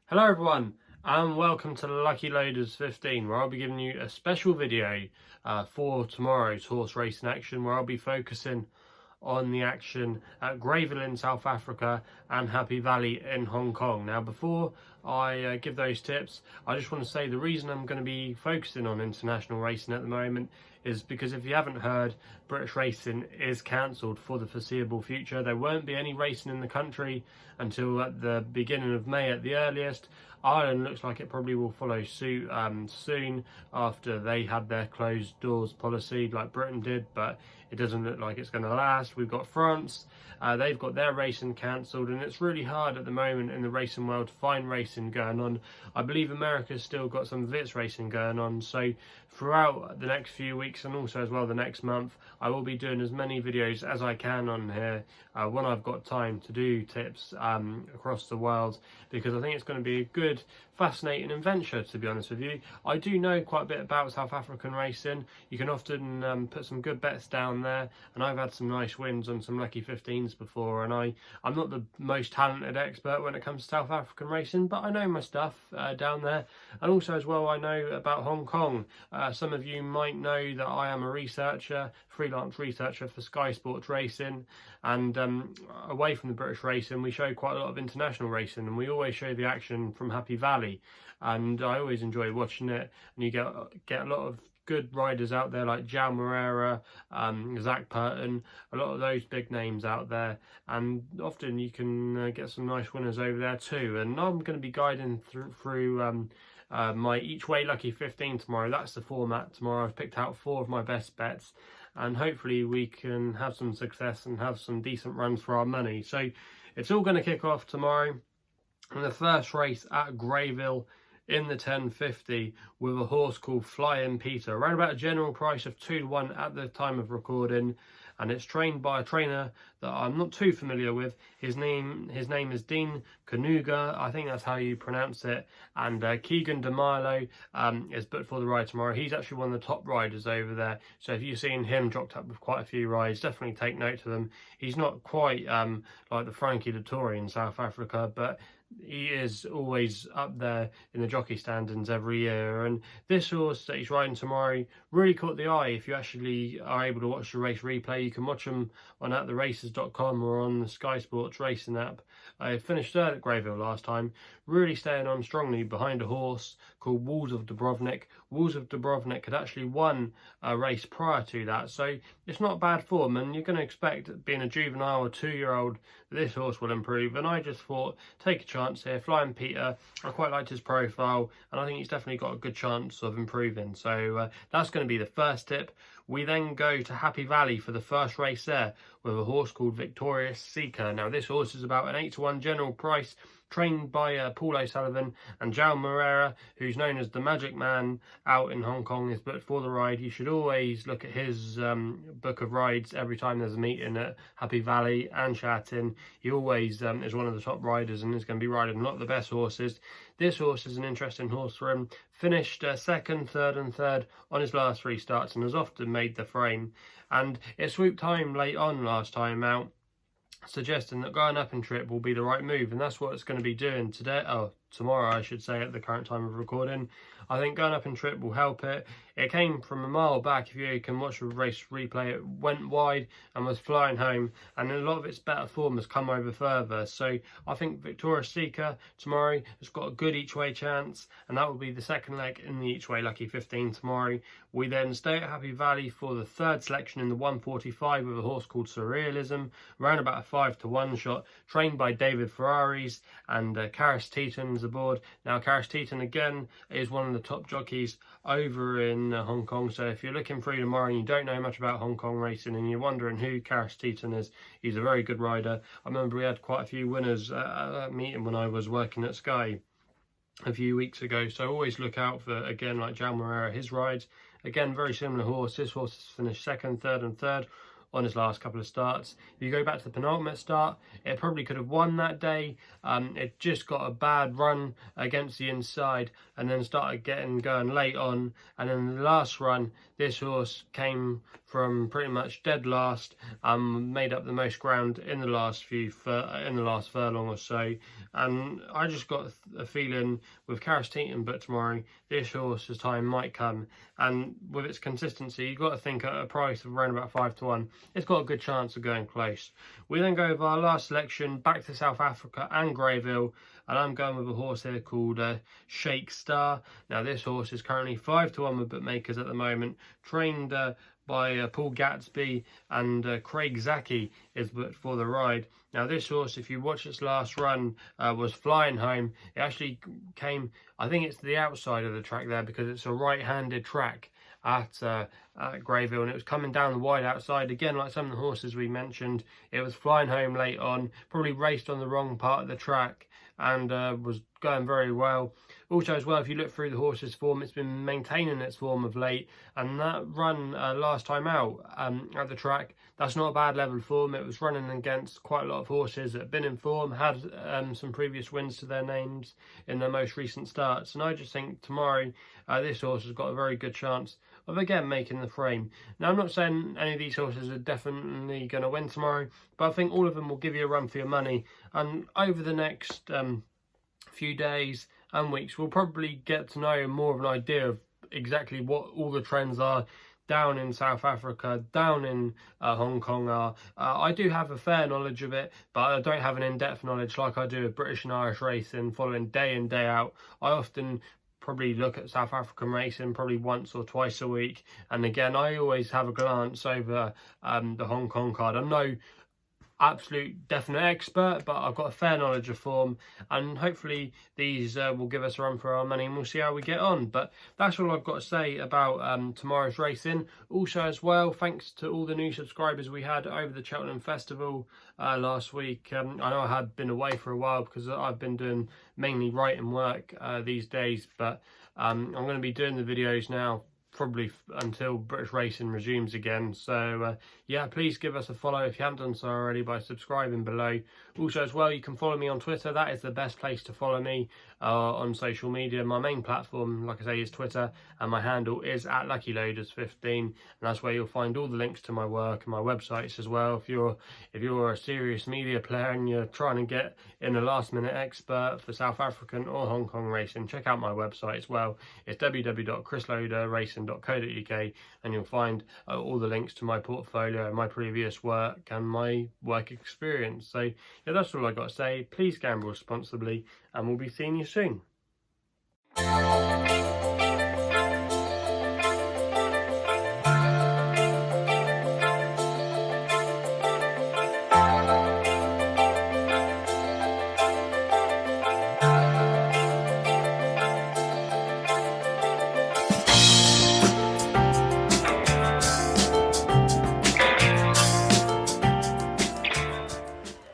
Hello everyone and welcome to Lucky Loaders 15, where I'll be giving you a special video for tomorrow's horse racing action, where I'll be focusing on the action at Greyville in South Africa and Happy Valley in Hong Kong. Now before I give those tips, I just want to say the reason I'm going to be focusing on international racing at the moment is because, if you haven't heard, British racing is cancelled for the foreseeable future. There won't be any racing in the country until at the beginning of May at the earliest. Ireland looks like it probably will follow suit soon after they had their closed doors policy like Britain did, but it doesn't look like it's going to last. We've got France, they've got their racing cancelled, and it's really hard at the moment in the racing world to find racing going on. I believe America's still got some of its racing going on, so throughout the next few weeks and also as well the next month, I will be doing as many videos as I can on here when I've got time to do tips across the world, because I think it's going to be a good, fascinating adventure, to be honest with you. I do know quite a bit about South African racing. You can often put some good bets down there, and I've had some nice wins on some lucky 15s before, and I'm not the most talented expert when it comes to South African racing, but I know my stuff down there. And also as well, I know about Hong Kong. Some of you might know that I am a researcher, freelance researcher for Sky Sports Racing, and away from the British racing, we show quite a lot of international racing, and we always show the action from Happy Valley, and I always enjoy watching it. And you get a lot of good riders out there like João Moreira, Zach Purton, a lot of those big names out there, and often you can get some nice winners over there too. And I'm going to be guiding through my each way lucky 15 tomorrow. That's the format tomorrow. I've picked out 4 of my best bets, and hopefully we can have some success and have some decent runs for our money. So it's all going to kick off tomorrow in the first race at Greyville in the 1050 with a horse called Flying Peter, around about a general price of 2-1 at the time of recording, and it's trained by a trainer that I'm not too familiar with. His name is Dean Kanuga, I think that's how you pronounce it, and Keegan DeMilo is booked for the ride tomorrow. He's actually one of the top riders over there, so if you've seen him dropped up with quite a few rides, definitely take note of them. He's not quite like the Frankie Dettori in South Africa, but he is always up there in the jockey standings every year. And this horse that he's riding tomorrow really caught the eye. If you actually are able to watch the race replay, you can watch them on attheraces.com or on the Sky Sports Racing app. I finished third at Greyville last time, really staying on strongly behind a horse called Walls of Dubrovnik. Walls of Dubrovnik had actually won a race prior to that, so it's not bad form, and you're going to expect, being a juvenile or 2-year-old, this horse will improve. And I just thought, take a chance here. Flying Peter, I quite liked his profile, and I think he's definitely got a good chance of improving. So that's going to be the first tip. We then go to Happy Valley for the first race there with a horse called Victorious Seeker. Now this horse is about an 8-1 general price, trained by Paul O'Sullivan, and João Moreira, who's known as the Magic Man out in Hong Kong, is booked for the ride. You should always look at his book of rides every time there's a meeting at Happy Valley and Shattin. He always is one of the top riders and is going to be riding a lot of the best horses. This horse is an interesting horse for him. Finished second, third and third on his last 3 starts, and has often made the frame. And it swooped time late on last time out, suggesting that going up in trip will be the right move, and that's what it's going to be doing today. Tomorrow I should say, at the current time of recording. I think going up in trip will help it. It came from a mile back. If you can watch the race replay, it went wide and was flying home, and a lot of its better form has come over further. So I think Victorious Seeker tomorrow has got a good each way chance, and that will be the second leg in the each way lucky 15 tomorrow. We then stay at Happy Valley for the third selection in the 145 with a horse called Surrealism, around about a 5-1 shot, trained by David Ferraris, and Karis Teaton's aboard. Now Karis Teaton again is one of the top jockeys over in Hong Kong, so if you're looking through tomorrow and you don't know much about Hong Kong racing and you're wondering who Karis Teaton is, he's a very good rider. I remember we had quite a few winners at that meeting when I was working at Sky a few weeks ago, so always look out for, again, like João Moreira, his rides. Again, very similar horse. This horse has finished second, third and third on his last couple of starts. If you go back to the penultimate start, it probably could have won that day. It just got a bad run against the inside and then started getting going late on, and then the last run this horse came from pretty much dead last, made up the most ground in the last furlong or so, and I just got a feeling with Carristeton but tomorrow this horse's time might come, and with its consistency you've got to think at a price of around about 5-1 it's got a good chance of going close. We then go with our last selection back to South Africa and Greyville, and I'm going with a horse here called Sheik Star. Now this horse is currently 5-1 with bookmakers at the moment, trained by Paul Gatsby, and Craig Zaki is booked for the ride. Now this horse, if you watch its last run, was flying home. It actually came, I think it's to the outside of the track there because it's a right-handed track at Greyville, and it was coming down the wide outside again like some of the horses we mentioned. It was flying home late on, probably raced on the wrong part of the track, and was going very well. Also as well, if you look through the horse's form, it's been maintaining its form of late, and that run last time out at the track, that's not a bad level of form. It was running against quite a lot of horses that have been in form, had some previous wins to their names in their most recent starts, and I just think tomorrow this horse has got a very good chance of again making the frame. Now I'm not saying any of these horses are definitely going to win tomorrow, but I think all of them will give you a run for your money, and over the next few days and weeks we'll probably get to know more of an idea of exactly what all the trends are down in South Africa, down in Hong Kong are. I do have a fair knowledge of it, but I don't have an in-depth knowledge like I do of British and Irish racing, following day in, day out. I often probably look at South African racing probably once or twice a week, and again I always have a glance over the Hong Kong card. I'm no absolute definite expert, but I've got a fair knowledge of form, and hopefully these will give us a run for our money, and we'll see how we get on. But that's all I've got to say about tomorrow's racing. Also as well, thanks to all the new subscribers we had over the Cheltenham Festival last week. I know I had been away for a while because I've been doing mainly writing work these days, but I'm going to be doing the videos now probably until British racing resumes again. So yeah, please give us a follow if you haven't done so already by subscribing below. Also as well, you can follow me on Twitter. That is the best place to follow me on social media. My main platform, like I say, is Twitter, and my handle is at LuckyLoaders15, and that's where you'll find all the links to my work and my websites as well. If you're a serious media player and you're trying to get in a last minute expert for South African or Hong Kong racing, check out my website as well. It's www.chrisloaderracing.co.uk, and you'll find all the links to my portfolio, my previous work and my work experience. So yeah, that's all I got to say. Please gamble responsibly, and we'll be seeing you soon.